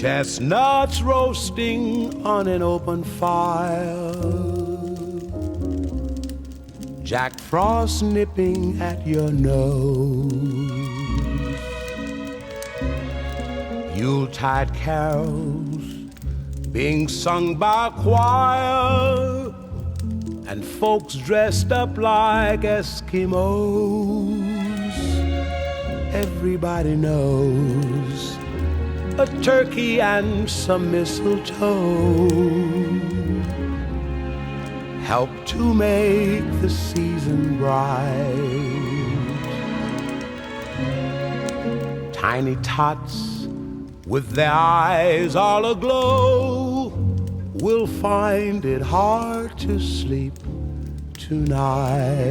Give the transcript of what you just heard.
Chestnuts roasting on an open fire, Jack Frost nipping at your nose, Yuletide carols being sung by a choir, and folks dressed up like Eskimos. Everybody knows a turkey and some mistletoe help to make the season bright. Tiny tots with their eyes all aglow will find it hard to sleep tonight.